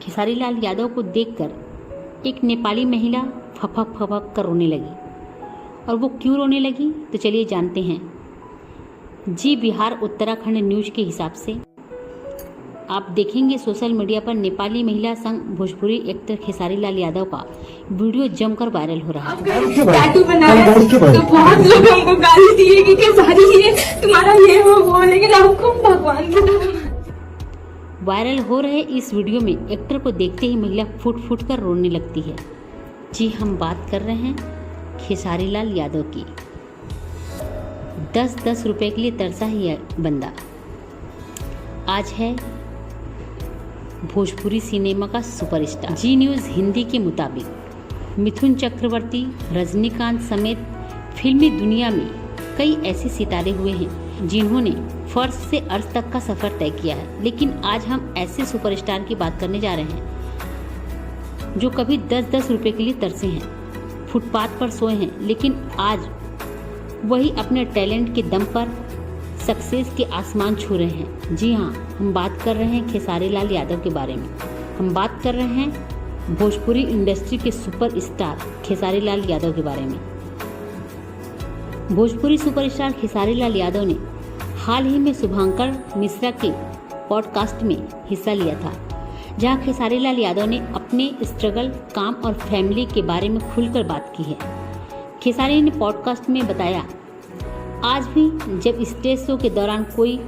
खेसारी लाल यादव को देखकर एक नेपाली महिला फपक फपक कर रोने लगी। और वो क्यों रोने लगी तो चलिए जानते हैं। जी बिहार उत्तराखंड न्यूज के हिसाब से आप देखेंगे सोशल मीडिया पर नेपाली महिला संघ भोजपुरी एक्टर खेसारी लाल यादव का वीडियो जमकर वायरल हो रहा है। टैटू बनाया तो बहुत लोग हमको गाली दिए कि खेसारी ये तुम्हारा ये वो, लेकिन आपको भगवान की वायरल हो रहे इस वीडियो में एक्टर को देखते ही महिला फूट फूट कर रोने लगती है। जी हम बात कर रहे हैं खेसारी लाल यादव की। 10-10 रुपए के लिए तरसा ही है बंदा। आज है भोजपुरी सिनेमा का सुपरस्टार। जी न्यूज़ हिंदी के मुताबिक मिथुन चक्रवर्ती, रजनीकांत समेत फिल्मी दुनिया में कई ऐसे सितारे हुए हैं जिन्होंने फर्श से अर्श तक का सफर तय किया है। लेकिन आज हम ऐसे सुपरस्टार की बात करने जा रहे हैं जो कभी 10-10 रुपए के लिए तरसे हैं, फुटपाथ पर सोए हैं, लेकिन आज वही अपने टैलेंट के दम पर सक्सेस के आसमान छू रहे हैं। जी हाँ, हम बात कर रहे हैं खेसारी लाल यादव के बारे में। हम बात कर रहे हैं भोजपुरी इंडस्ट्री के सुपरस्टार खेसारी लाल यादव के बारे में। भोजपुरी सुपरस्टार खेसारी लाल यादव ने हाल ही में शुभांकर मिश्रा के पॉडकास्ट में हिस्सा लिया था, जहां खेसारी लाल यादव ने अपने स्ट्रगल, काम और फैमिली के बारे में खुलकर बात की है। खेसारी ने पॉडकास्ट में बताया, आज भी जब स्टेज शो के दौरान कोई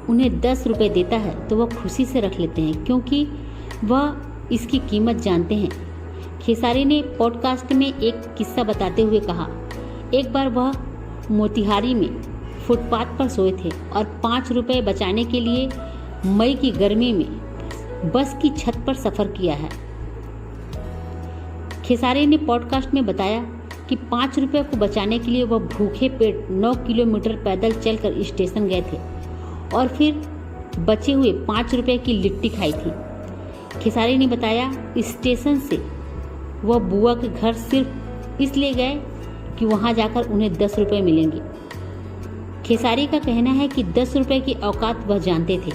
उन्हें 10 रुपए देता है तो वह खुशी से रख लेते हैं, क्योंकि वह इसकी कीमत जानते हैं। खेसारी ने पॉडकास्ट में एक किस्सा बताते हुए कहा, एक बार वह मोतिहारी में फुटपाथ पर सोए थे और 5 रुपए बचाने के लिए मई की गर्मी में बस की छत पर सफ़र किया है। खेसारी ने पॉडकास्ट में बताया कि 5 रुपए को बचाने के लिए वह भूखे पेट 9 किलोमीटर पैदल चलकर स्टेशन गए थे और फिर बचे हुए 5 रुपए की लिट्टी खाई थी। खेसारी ने बताया, स्टेशन से वह बुआ के घर सिर्फ इसलिए गए कि वहां जाकर उन्हें 10 रुपए मिलेंगे। खेसारी का कहना है कि 10 रुपए की औकात वह जानते थे।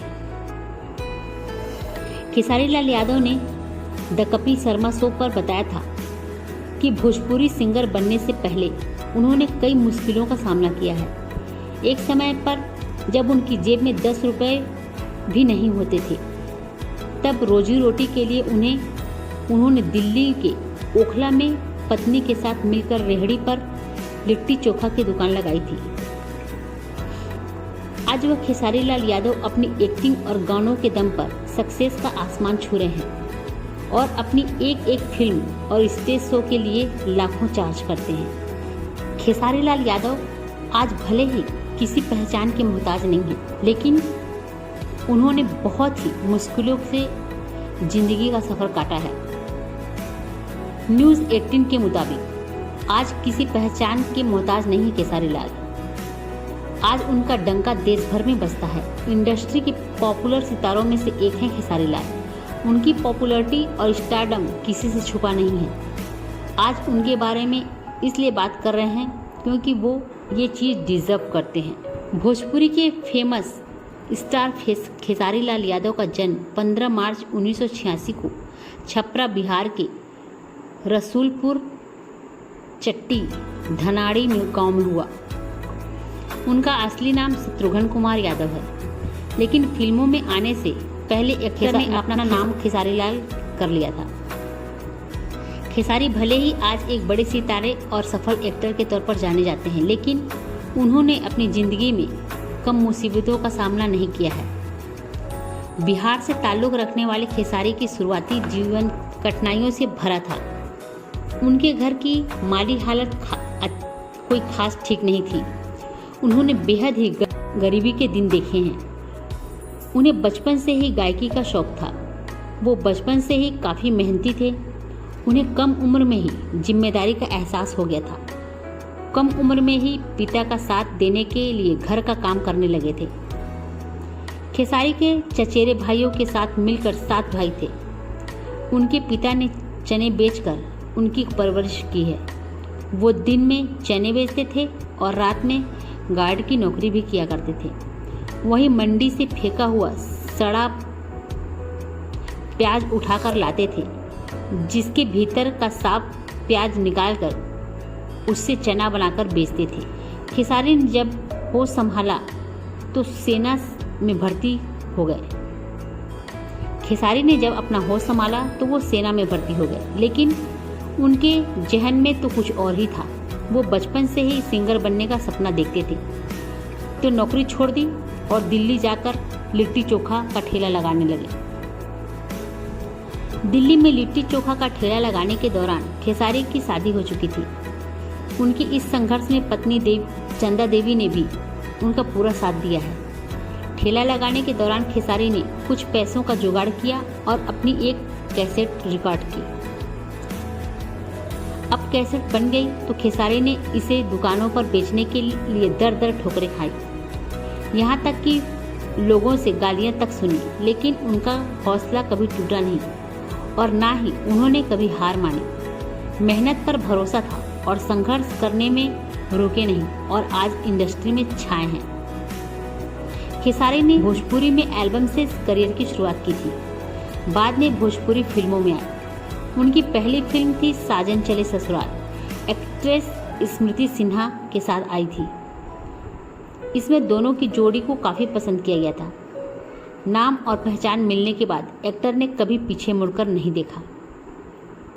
खेसारी लाल यादव ने द कपिल शर्मा शो पर बताया था कि भोजपुरी सिंगर बनने से पहले उन्होंने कई मुश्किलों का सामना किया है। एक समय पर जब उनकी जेब में 10 रुपए भी नहीं होते थे, तब रोजी रोटी के लिए उन्होंने दिल्ली के ओखला में पत्नी के साथ मिलकर रेहड़ी पर लिट्टी चोखा की दुकान लगाई थी। आज वह खेसारी लाल यादव अपनी एक्टिंग और गानों के दम पर सक्सेस का आसमान छू रहे हैं और अपनी एक फिल्म और स्टेज शो के लिए लाखों चार्ज करते हैं। खेसारी लाल यादव आज भले ही किसी पहचान के मोहताज नहीं है, लेकिन उन्होंने बहुत ही मुश्किलों से जिंदगी का सफर काटा है। न्यूज़ 18 के मुताबिक आज किसी पहचान के मोहताज नहीं खेसारी लाल। आज उनका डंका देश भर में बजता है। इंडस्ट्री के पॉपुलर सितारों में से एक हैं खेसारी लाल। उनकी पॉपुलैरिटी और स्टारडम किसी से छुपा नहीं है। आज उनके बारे में इसलिए बात कर रहे हैं क्योंकि वो ये चीज़ डिजर्व करते हैं। भोजपुरी के फेमस स्टार खेसारी लाल यादव का जन्म 15 मार्च 1986 को छपरा बिहार के रसूलपुर चट्टी धनाड़ी गांव में हुआ। उनका असली नाम शत्रुघ्न कुमार यादव है, लेकिन फिल्मों में आने से पहले एक्टर ने अपना नाम खेसारी लाल कर लिया था। खेसारी भले ही आज एक बड़े सितारे और सफल एक्टर के तौर पर जाने जाते हैं, लेकिन उन्होंने अपनी जिंदगी में कम मुसीबतों का सामना नहीं किया है। बिहार से ताल्लुक़ रखने वाले खेसारी की शुरुआती जीवन कठिनाइयों से भरा था। उनके घर की माली हालत कोई खास ठीक नहीं थी। उन्होंने बेहद ही गरीबी के दिन देखे हैं। उन्हें बचपन से ही गायकी का शौक था। वो बचपन से ही काफ़ी मेहनती थे। उन्हें कम उम्र में ही जिम्मेदारी का एहसास हो गया था। कम उम्र में ही पिता का साथ देने के लिए घर का काम करने लगे थे। खेसारी के चचेरे भाइयों के साथ मिलकर 7 भाई थे। उनके पिता ने चने बेचकर उनकी परवरिश की है। वो दिन में चने बेचते थे और रात में गार्ड की नौकरी भी किया करते थे। वहीं मंडी से फेंका हुआ सड़ा प्याज उठाकर लाते थे, जिसके भीतर का साफ प्याज निकालकर उससे चना बनाकर बेचते थे। खेसारी ने जब होश संभाला तो सेना में भर्ती हो गए। खेसारी ने जब अपना होश संभाला तो वो सेना में भर्ती हो गए, लेकिन उनके जहन में तो कुछ और ही था। वो बचपन से ही सिंगर बनने का सपना देखते थे, तो नौकरी छोड़ दी और दिल्ली जाकर लिट्टी चोखा का ठेला लगाने लगे। दिल्ली में लिट्टी चोखा का ठेला लगाने के दौरान खेसारी की शादी हो चुकी थी। उनकी इस संघर्ष में पत्नी चंदा देवी ने भी उनका पूरा साथ दिया है। ठेला लगाने के दौरान खेसारी ने कुछ पैसों का जुगाड़ किया और अपनी एक कैसेट रिकॉर्ड की। अब कैसेट बन गई तो खेसारी ने इसे दुकानों पर बेचने के लिए दर दर ठोकरें खाई, यहाँ तक कि लोगों से गालियाँ तक सुनी, लेकिन उनका हौसला कभी टूटा नहीं और ना ही उन्होंने कभी हार मानी। मेहनत पर भरोसा था और संघर्ष करने में रुके नहीं और आज इंडस्ट्री में छाए हैं। खेसारी ने भोजपुरी में एल्बम से करियर की शुरुआत की थी, बाद में भोजपुरी फिल्मों में आए। उनकी पहली फिल्म थी साजन चले ससुराल। एक्ट्रेस स्मृति सिन्हा के साथ आई थी। इसमें दोनों की जोड़ी को काफ़ी पसंद किया गया था। नाम और पहचान मिलने के बाद एक्टर ने कभी पीछे मुड़कर नहीं देखा।